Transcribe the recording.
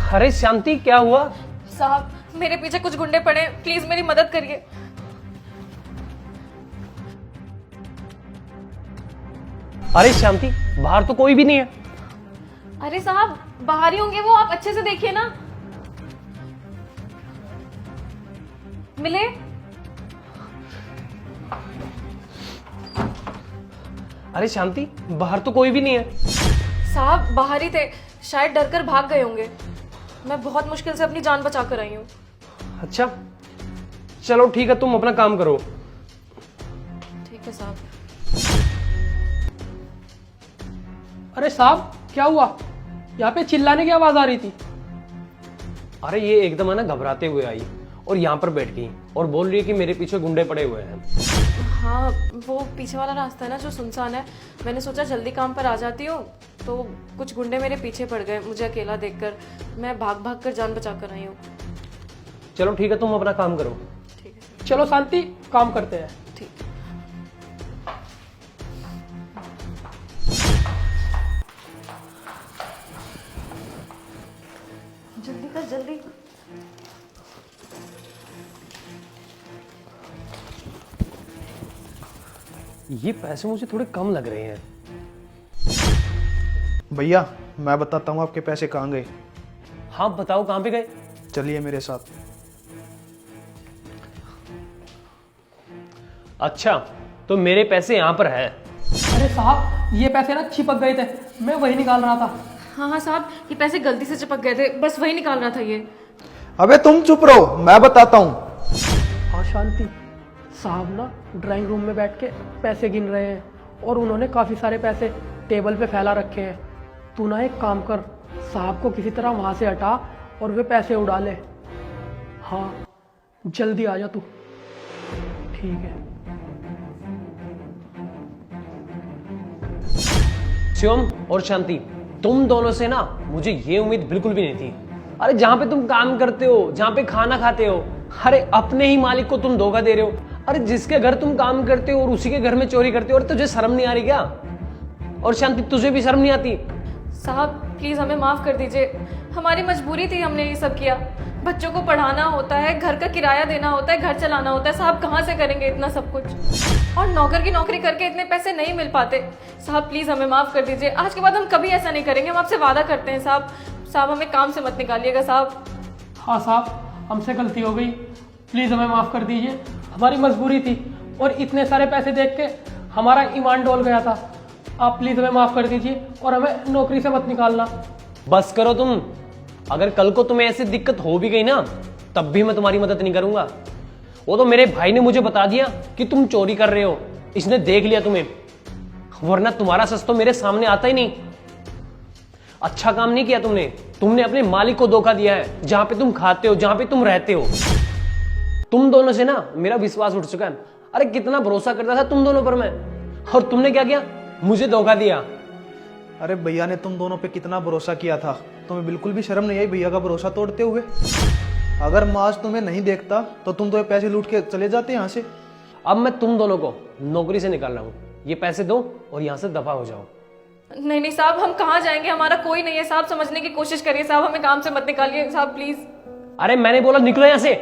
अरे शांति, क्या हुआ? साहब, मेरे पीछे कुछ गुंडे पड़े, प्लीज मेरी मदद करिए। अरे शांति, बाहर तो कोई भी नहीं है। अरे साहब, बाहर ही होंगे वो, आप अच्छे से देखिए ना। मिले? अरे शांति, बाहर तो कोई भी नहीं है। साहब बाहर ही थे, शायद डर कर भाग गए होंगे। मैं बहुत मुश्किल से अपनी जान बचा कर आई हूँ। अच्छा चलो ठीक है, तुम अपना काम करो। ठीक है साहब। अरे साहब, क्या हुआ? यहाँ पे चिल्लाने की आवाज आ रही थी। अरे ये एकदम है ना घबराते हुए आई और यहाँ पर बैठ गई और बोल रही है कि मेरे पीछे गुंडे पड़े हुए हैं। हाँ, वो पीछे वाला रास्ता है ना जो सुनसान है, मैंने सोचा जल्दी काम पर आ जाती हूँ, तो कुछ गुंडे मेरे पीछे पड़ गए मुझे अकेला देखकर। मैं भाग भाग कर जान बचा कर आई हूँ। चलो ठीक है, तुम अपना काम करो। ठीक है। चलो शांति, काम करते हैं। ठीक। जल्दी कर जल्दी। ये पैसे मुझे थोड़े कम लग रहे हैं। भैया मैं बताता हूँ आपके पैसे कहाँ गए। हाँ बताओ, कहाँ पे गए? चलिए मेरे साथ। अच्छा, तो मेरे पैसे यहाँ पर है। अरे साहब, ये पैसे ना चिपक गए थे, मैं वही निकाल रहा था। हाँ हाँ साहब, ये पैसे गलती से चिपक गए थे, बस वही निकाल रहा था ये। अबे तुम चुप रहो, मैं बताता हूँ। हाँ शांति, साहब ना ड्राइंग रूम में बैठ के पैसे गिन रहे हैं और उन्होंने काफ़ी सारे पैसे टेबल पे फैला रखे हैं। तू ना एक काम कर, साहब को किसी तरह वहाँ से हटा और वे पैसे उड़ा ले। हाँ जल्दी आ जा तू। ठीक है। शिवम और शांति, तुम दोनों से ना मुझे ये उम्मीद बिल्कुल भी नहीं थी। अरे जहां पे तुम काम करते हो, जहां पे खाना खाते हो, अरे अपने ही मालिक को तुम धोखा दे रहे हो। अरे जिसके घर तुम काम करते हो और उसी के घर में चोरी करते हो, और तुझे शर्म नहीं आ रही क्या? और शांति, तुझे भी शर्म नहीं आती? साहब प्लीज हमें माफ कर दीजिए, हमारी मजबूरी थी, हमने ये सब किया। बच्चों को पढ़ाना होता है, घर का किराया देना होता है, घर चलाना होता है। साहब कहाँ से करेंगे इतना सब कुछ, और नौकर की नौकरी करके इतने पैसे नहीं मिल पाते। साहब प्लीज हमें माफ कर दीजिए, आज के बाद हम कभी ऐसा नहीं करेंगे, हम आपसे वादा करते हैं। साहब साहब हमें काम से मत निकालिएगा साहब। हाँ साहब, हमसे गलती हो गई, प्लीज़ हमें माफ़ कर दीजिए। हमारी मजबूरी थी और इतने सारे पैसे देख के हमारा ईमान डोल गया था। आप प्लीज़ हमें माफ़ कर दीजिए और हमें नौकरी से मत निकालना। बस करो तुम। अगर कल को तुम्हें ऐसी दिक्कत हो भी गई ना, तब भी मैं तुम्हारी मदद नहीं करूंगा। वो तो मेरे भाई ने मुझे बता दिया कि तुम चोरी कर रहे हो, इसने देख लिया तुम्हें, वरना तुम्हारा सच तो मेरे सामने आता ही नहीं। अच्छा काम नहीं किया तुमने, तुमने अपने मालिक को धोखा दिया है, जहां पे तुम खाते हो, जहां पे तुम रहते हो। तुम दोनों से ना मेरा विश्वास उठ चुका है। अरे कितना भरोसा करता था तुम दोनों पर मैं, और तुमने क्या किया? मुझे धोखा दिया। अरे भैया ने तुम दोनों पे कितना भरोसा किया था, तुम्हें बिल्कुल भी शर्म नहीं आई भैया का भरोसा तोड़ते हुए? अगर मैं आज तुम्हें नहीं देखता तो तुम तो ये पैसे लूट के चले जाते यहाँ से। अब मैं तुम दोनों को नौकरी से निकाल रहा हूं, ये पैसे दो और यहां से दफा हो जाओ। नहीं नहीं साहब, हम कहाँ जाएंगे, हमारा कोई नहीं है साहब, समझने की कोशिश करिए साहब, हमें काम से मत निकालिए साहब प्लीज। अरे मैंने बोला निकलो यहां से।